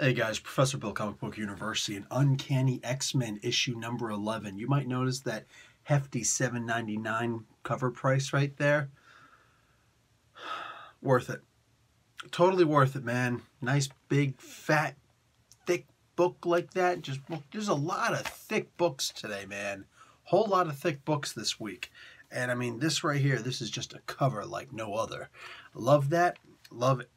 Hey guys, Professor Bill, Comic Book University, and Uncanny X-Men issue number 11. You might notice that hefty $7.99 cover price right there. Worth it. Totally worth it, man. Nice, big, fat, thick book like that. There's a lot of thick books today, man. Whole lot of thick books this week. And I mean, this right here, this is just a cover like no other. Love that. Love it.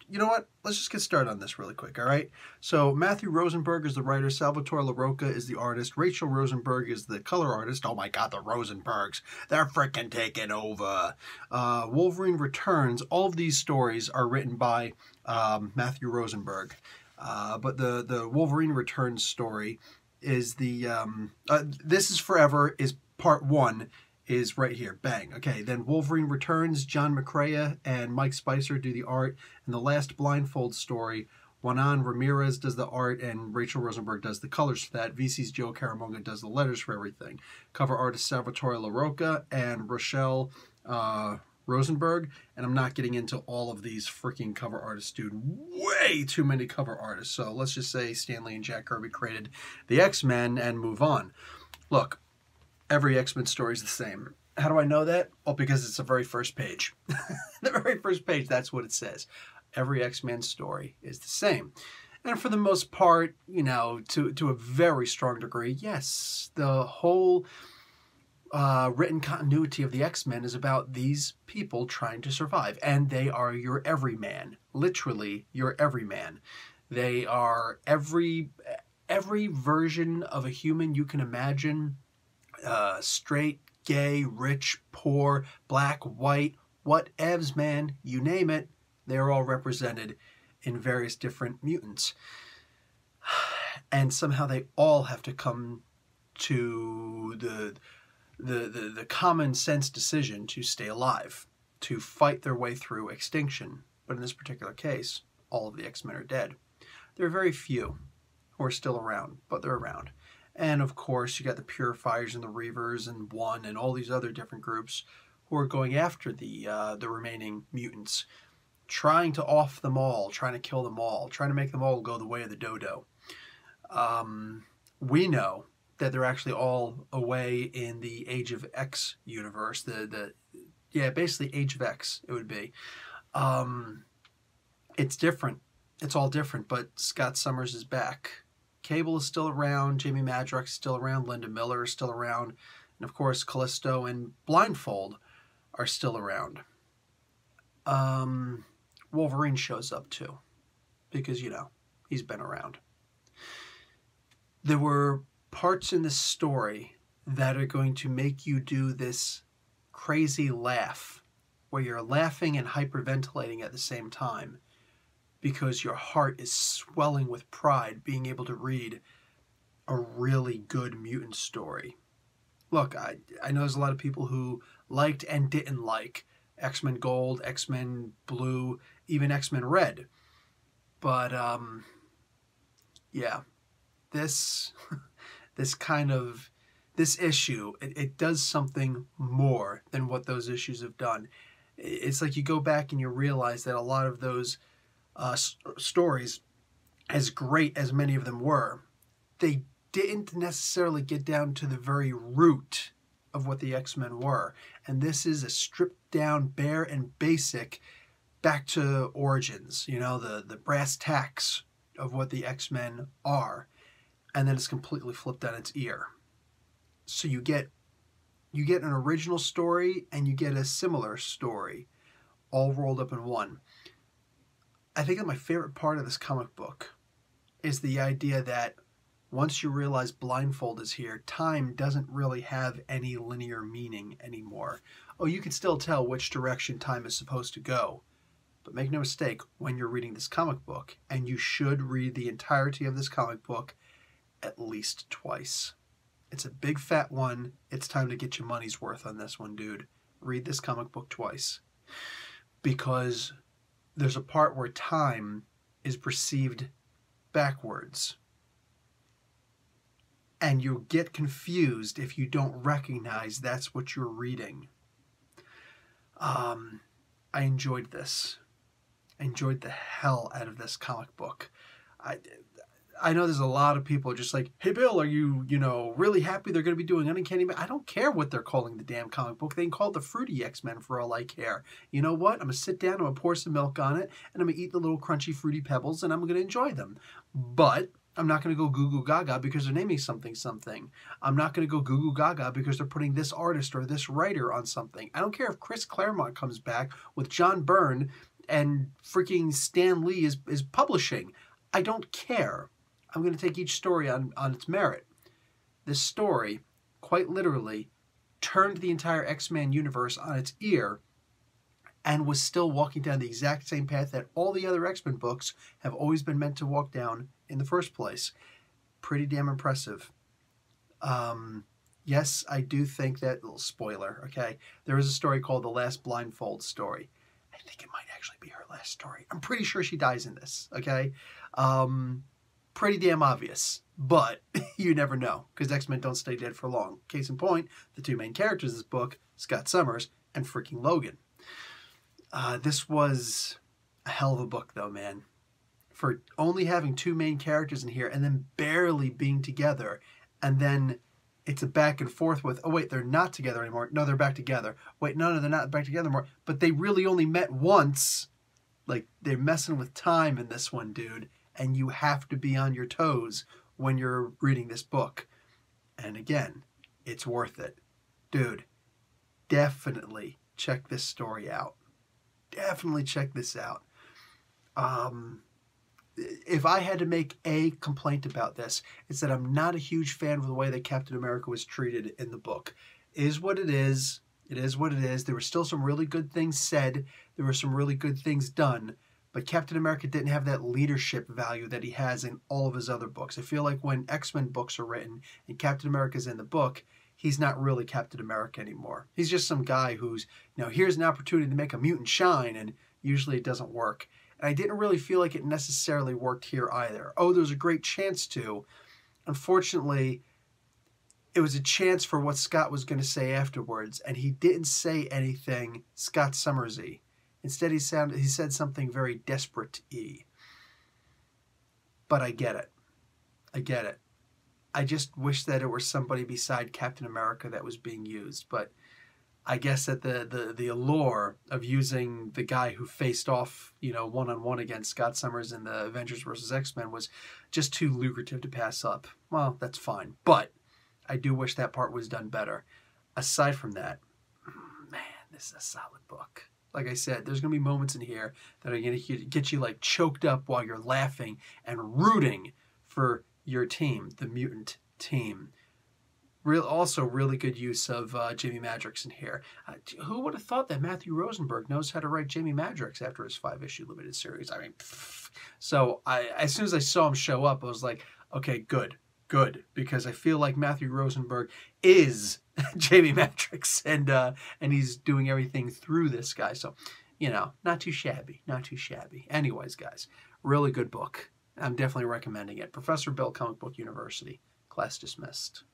You know what? Let's just get started on this really quick, all right? So Matthew Rosenberg is the writer. Salvatore LaRocca is the artist. Rachel Rosenberg is the color artist. Oh my God, the Rosenbergs. They're freaking taking over. Wolverine Returns. All of these stories are written by Matthew Rosenberg. But the Wolverine Returns story is the... This is Forever is part 1. Is right here. Bang. Okay, then Wolverine Returns, John McCrea and Mike Spicer do the art. And the last Blindfold story, Juanan Ramirez does the art and Rachel Rosenberg does the colors for that. VC's Joe Caramonga does the letters for everything. Cover artist Salvatore LaRocca and Rochelle Rosenberg. And I'm not getting into all of these freaking cover artists, dude. Way too many cover artists. So let's just say Stan Lee and Jack Kirby created the X-Men and move on. Look. Every X-Men story is the same. How do I know that? Well, because it's the very first page. The very first page, that's what it says. Every X-Men story is the same. And for the most part, you know, to a very strong degree, yes, the whole written continuity of the X-Men is about these people trying to survive. And they are your everyman. Literally, your everyman. They are every version of a human you can imagine. Straight, gay, rich, poor, black, white, whatevs, man, you name it, they're all represented in various different mutants. And somehow they all have to come to the common sense decision to stay alive, to fight their way through extinction. But in this particular case, all of the X-Men are dead. There are very few who are still around, but they're around. And of course, you got the Purifiers and the Reavers and One and all these other different groups who are going after the remaining mutants, trying to off them all, trying to kill them all, trying to make them all go the way of the dodo. We know that they're actually all away in the Age of X universe. Basically Age of X it would be. It's different. It's all different. But Scott Summers is back. Cable is still around, Jamie Madrox is still around, Linda Miller is still around, and of course Callisto and Blindfold are still around. Wolverine shows up too, because, you know, he's been around. There were parts in this story that are going to make you do this crazy laugh, where you're laughing and hyperventilating at the same time, because your heart is swelling with pride being able to read a really good mutant story. Look, I know there's a lot of people who liked and didn't like X-Men Gold, X-Men Blue, even X-Men Red. But, yeah, this issue, it does something more than what those issues have done. It's like you go back and you realize that a lot of those stories, as great as many of them were, they didn't necessarily get down to the very root of what the X-Men were. And this is a stripped down, bare and basic, back to origins, you know, the brass tacks of what the X-Men are. And then it's completely flipped on its ear. So you get an original story and you get a similar story all rolled up in one. I think that my favorite part of this comic book is the idea that once you realize Blindfold is here, time doesn't really have any linear meaning anymore. Oh, you can still tell which direction time is supposed to go. But make no mistake, when you're reading this comic book, and you should read the entirety of this comic book at least twice. It's a big fat one. It's time to get your money's worth on this one, dude. Read this comic book twice. Because there's a part where time is perceived backwards. And you'll get confused if you don't recognize that's what you're reading. I enjoyed this. enjoyed the hell out of this comic book. I know there's a lot of people just like, hey, Bill, are you, really happy they're going to be doing Uncanny? I don't care what they're calling the damn comic book. They can call it the Fruity X-Men for all I care. You know what? I'm going to sit down, I'm going to pour some milk on it, and I'm going to eat the little crunchy fruity pebbles, and I'm going to enjoy them. But I'm not going to go goo-goo gaga because they're naming something something. I'm not going to go goo-goo gaga because they're putting this artist or this writer on something. I don't care if Chris Claremont comes back with John Byrne and freaking Stan Lee is publishing. I don't care. I'm going to take each story on its merit. This story, quite literally, turned the entire X-Men universe on its ear and was still walking down the exact same path that all the other X-Men books have always been meant to walk down in the first place. Pretty damn impressive. Yes, I do think that, little spoiler, okay? There is a story called The Last Blindfold Story. I think it might actually be her last story. I'm pretty sure she dies in this, okay? Pretty damn obvious, but you never know, because X-Men don't stay dead for long. Case in point, the two main characters of this book, Scott Summers and freaking Logan. This was a hell of a book, though, man. For only having two main characters in here and then barely being together, and then it's a back and forth with, oh, wait, they're not together anymore. No, they're back together. Wait, no, they're not back together anymore. But they really only met once. Like, they're messing with time in this one, dude. And you have to be on your toes when you're reading this book. And again, it's worth it. Dude, definitely check this story out. Definitely check this out. If I had to make a complaint about this, it's that I'm not a huge fan of the way that Captain America was treated in the book. It is what it is. It is what it is. There were still some really good things said. There were some really good things done. But Captain America didn't have that leadership value that he has in all of his other books. I feel like when X-Men books are written and Captain America's in the book, he's not really Captain America anymore. He's just some guy who's, here's an opportunity to make a mutant shine, and usually it doesn't work. And I didn't really feel like it necessarily worked here either. Oh, there was a great chance to. Unfortunately, it was a chance for what Scott was going to say afterwards, and he didn't say anything Scott Summers-y. Instead, he said something very desperate-y. But I get it. I get it. I just wish that it were somebody beside Captain America that was being used. But I guess that the allure of using the guy who faced off, one-on-one against Scott Summers in the Avengers vs. X-Men was just too lucrative to pass up. Well, that's fine. But I do wish that part was done better. Aside from that, man, this is a solid book. Like I said, there's going to be moments in here that are going to get you like choked up while you're laughing and rooting for your team, the mutant team. Also really good use of Jamie Madrox in here. Who would have thought that Matthew Rosenberg knows how to write Jamie Madrox after his 5-issue limited series? I mean, pfft. So as soon as I saw him show up, I was like, okay, good, because I feel like Matthew Rosenberg is Jamie Madrox, and he's doing everything through this guy. So, not too shabby, not too shabby. Anyways, guys, really good book. I'm definitely recommending it. Professor Bill, Comic Book University. Class dismissed.